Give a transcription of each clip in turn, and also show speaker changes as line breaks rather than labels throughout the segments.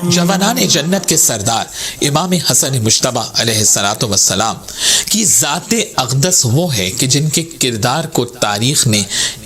جوانان جنت کے سردار امام حسن مجتبی علیہ السلام کی ذات اقدس وہ ہے کہ جن کے کردار کو تاریخ نے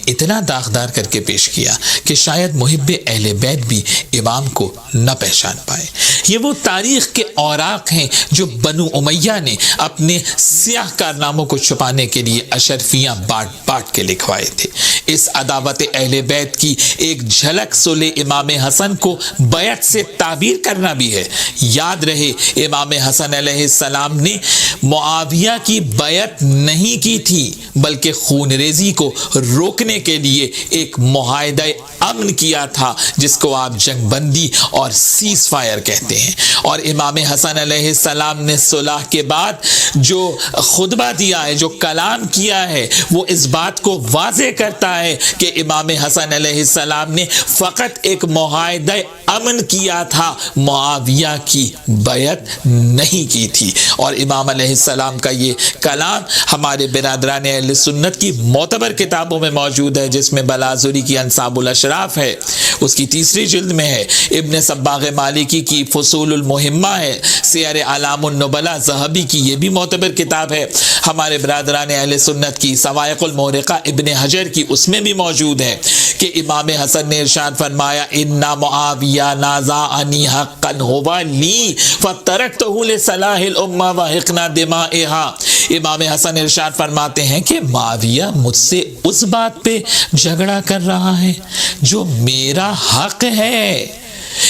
اتنا داغدار کر کے پیش کیا کہ شاید محب اہل بیت بھی امام کو نہ پہچان پائے۔ یہ وہ تاریخ کے اوراق ہیں جو بنو امیہ نے اپنے سیاہ کارناموں کو چھپانے کے لیے اشرفیاں بانٹ بانٹ کے لکھوائے تھے۔ اس عداوت اہل بیت کی ایک جھلک صلح امام حسن کو بیعت سے تعبیر کرنا بھی ہے۔ یاد رہے امام حسن علیہ السلام نے معاویہ کی بیعت نہیں کی تھی بلکہ خون ریزی کو روکنے کے لیے ایک معاہدہ امن کیا تھا جس کو آپ جنگ بندی اور سیز فائر کہتے ہیں۔ اور امام حسن علیہ السلام نے صلح کے بعد جو خطبہ دیا ہے، جو کلام کیا ہے، وہ اس بات کو واضح کرتا ہے کہ امام حسن علیہ السلام نے فقط ایک معاہدہ امن کیا تھا، معاویہ کی بیعت نہیں کی تھی۔ اور امام علیہ السلام کا یہ کلام ہمارے برادران اہل سنت کی معتبر کتابوں میں موجود ہے، جس میں بلازری کی انصاب الاشراف ہے، اس کی 3 جلد میں ہے، ابن صباغ مالکی کی فصول المہمہ ہے، سیر اعلام النبلاء ذہبی کی یہ بھی معتبر کتاب ہے، ہمارے برادران اہل سنت کی سوائق المورقہ ابن حجر کی اس میں بھی موجود ہے کہ امام حسن نے ارشاد فرمایا ان معاویہ نازعنی حقا ہوا لی فترکتہ لصلاح الامہ وحقنا دمائها۔ امام حسن ارشاد فرماتے ہیں کہ معاویہ مجھ سے اس بات پہ جھگڑا کر رہا ہے جو میرا حق ہے۔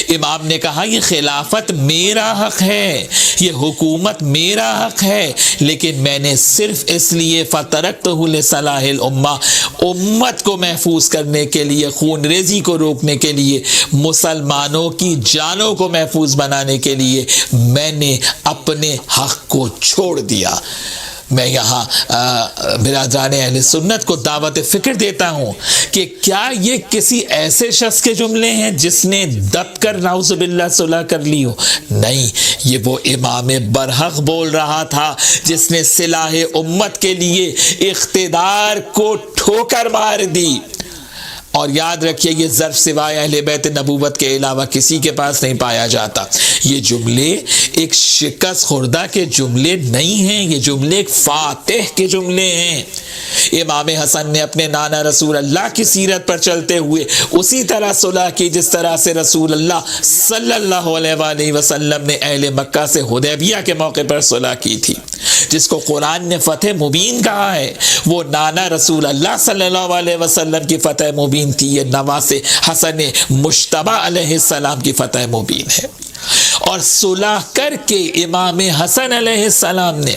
امام نے کہا یہ خلافت میرا حق ہے، یہ حکومت میرا حق ہے، لیکن میں نے صرف اس لیے فترکتہ لصلاح الامہ، امت کو محفوظ کرنے کے لیے، خون ریزی کو روکنے کے لیے، مسلمانوں کی جانوں کو محفوظ بنانے کے لیے میں نے اپنے حق کو چھوڑ دیا۔ میں یہاں برادران اہل سنت کو دعوت فکر دیتا ہوں کہ کیا یہ کسی ایسے شخص کے جملے ہیں جس نے دب کر نعوذ باللہ صلح کر لی ہو؟ نہیں، یہ وہ امام برحق بول رہا تھا جس نے صلاح امت کے لیے اقتدار کو ٹھوکر مار دی۔ اور یاد رکھیے یہ ظرف سوائے اہل بیت نبوت کے علاوہ کسی کے پاس نہیں پایا جاتا۔ یہ جملے ایک شکست خوردہ کے جملے نہیں ہیں، یہ جملے ایک فاتح کے جملے ہیں۔ امام حسن نے اپنے نانا رسول اللہ کی سیرت پر چلتے ہوئے اسی طرح صلح کی جس طرح سے رسول اللہ صلی اللہ علیہ وآلہ وسلم نے اہل مکہ سے حدیبیہ کے موقع پر صلح کی تھی، جس کو قرآن نے فتح مبین کہا ہے۔ وہ نانا رسول اللہ صلی اللہ علیہ وسلم کی فتح مبین تھی، یہ نواز حسن مجتبی علیہ السلام کی فتح مبین ہے۔ اور صلح کر کے امام حسن علیہ السلام نے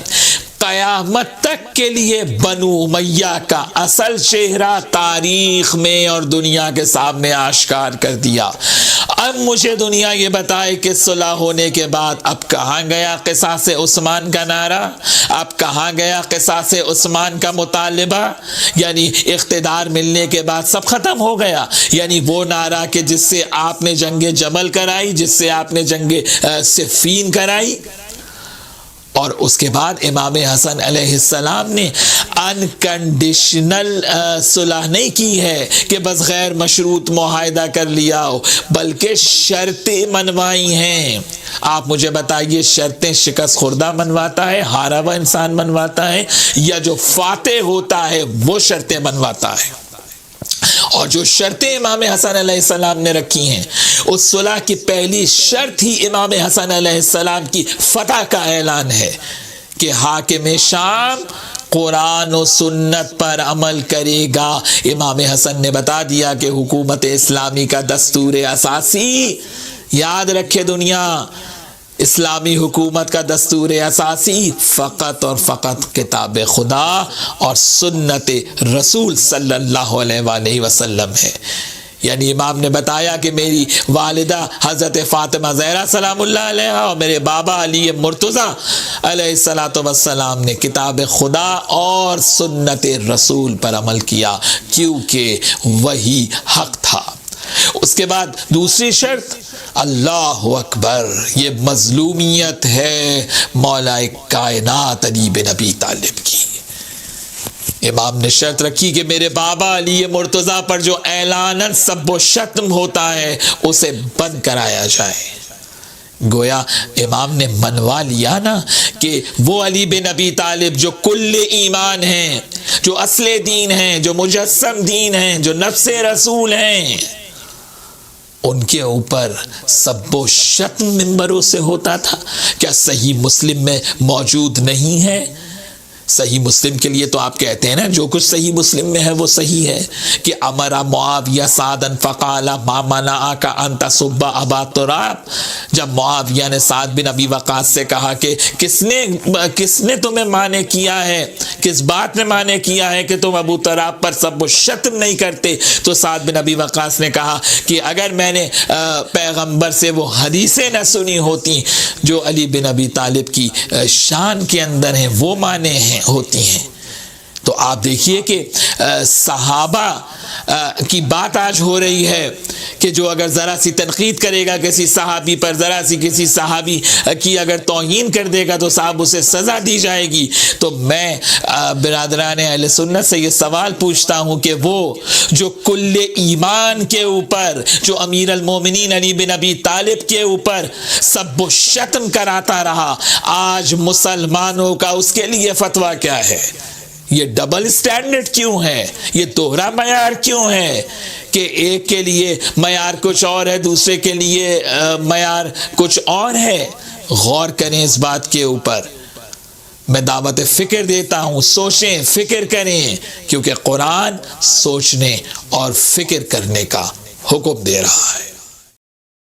قیامت تک کے لیے بنو امیہ کا اصل چہرہ تاریخ میں اور دنیا کے سامنے آشکار کر دیا۔ اب مجھے دنیا یہ بتائے کہ صلح ہونے کے بعد اب کہاں گیا قصاص عثمان کا نعرہ؟ اب کہاں گیا قصاص عثمان کا مطالبہ؟ یعنی اقتدار ملنے کے بعد سب ختم ہو گیا، یعنی وہ نعرہ کہ جس سے آپ نے جنگ جمل کرائی، جس سے آپ نے جنگ صفین کرائی۔ اور اس کے بعد امام حسن علیہ السلام نے انکنڈیشنل صلح نہیں کی ہے کہ بس غیر مشروط معاہدہ کر لیا ہو، بلکہ شرطیں منوائی ہیں۔ آپ مجھے بتائیے شرطیں شکست خوردہ منواتا ہے، ہارا ہوا انسان منواتا ہے، یا جو فاتح ہوتا ہے وہ شرطیں منواتا ہے؟ اور جو شرطیں امام حسن علیہ السلام نے رکھی ہیں، اس صلح کی پہلی شرط ہی امام حسن علیہ السلام کی فتح کا اعلان ہے کہ حاکم شام قرآن و سنت پر عمل کرے گا۔ امام حسن نے بتا دیا کہ حکومت اسلامی کا دستور اساسی، یاد رکھے دنیا، اسلامی حکومت کا دستور اساسی فقط اور فقط کتاب خدا اور سنت رسول صلی اللہ علیہ وآلہ وسلم ہے۔ یعنی امام نے بتایا کہ میری والدہ حضرت فاطمہ زہرا سلام اللہ علیہ اور میرے بابا علی مرتضیٰ علیہ السلام نے کتاب خدا اور سنت رسول پر عمل کیا کیونکہ وہی حق تھا۔ اس کے بعد دوسری شرط اللہ اکبر، یہ مظلومیت ہے مولا کائنات علی بن ابی طالب کی۔ امام نے شرط رکھی کہ میرے بابا علی مرتضیٰ پر جو اعلاناً سب و شتم ہوتا ہے اسے بند کرایا جائے۔ گویا امام نے منوا لیا نا کہ وہ علی بن ابی طالب جو کل ایمان ہیں، جو اصل دین ہیں، جو مجسم دین ہیں، جو نفس رسول ہیں، ان کے اوپر سب و شتم ممبروں سے ہوتا تھا۔ کیا صحیح مسلم میں موجود نہیں ہے؟ صحیح مسلم کے لیے تو آپ کہتے ہیں نا جو کچھ صحیح مسلم میں ہے وہ صحیح ہے، کہ امر معاویہ سعدن فقال ما منعک ان تسب ابا تراب، جب معاویہ نے سعد بن ابی وقاص سے کہا کہ کس نے تمہیں مانع کیا ہے، کس بات نے مانع کیا ہے کہ تم ابو تراب پر سب و شتم نہیں کرتے، تو سعد بن ابی وقاص نے کہا کہ اگر میں نے پیغمبر سے وہ حدیثیں نہ سنی ہوتی جو علی بن ابی طالب کی شان کے اندر ہیں، وہ مانے ہوتی ہیں۔ تو آپ دیکھیے کہ صحابہ کی بات آج ہو رہی ہے کہ جو اگر ذرا سی تنقید کرے گا کسی صحابی پر، ذرا سی کسی صحابی کی اگر توہین کر دے گا تو صاحب اسے سزا دی جائے گی۔ تو میں برادران اہل سنت سے یہ سوال پوچھتا ہوں کہ وہ جو کل ایمان کے اوپر، جو امیر المومنین علی بن ابی طالب کے اوپر سب و شتم کراتا رہا، آج مسلمانوں کا اس کے لیے فتویٰ کیا ہے؟ یہ ڈبل سٹینڈرڈ کیوں ہے؟ یہ دوہرا معیار کیوں ہے کہ ایک کے لیے معیار کچھ اور ہے، دوسرے کے لیے معیار کچھ اور ہے؟ غور کریں اس بات کے اوپر۔ میں دعوت فکر دیتا ہوں، سوچیں، فکر کریں، کیونکہ قرآن سوچنے اور فکر کرنے کا حکم دے رہا ہے۔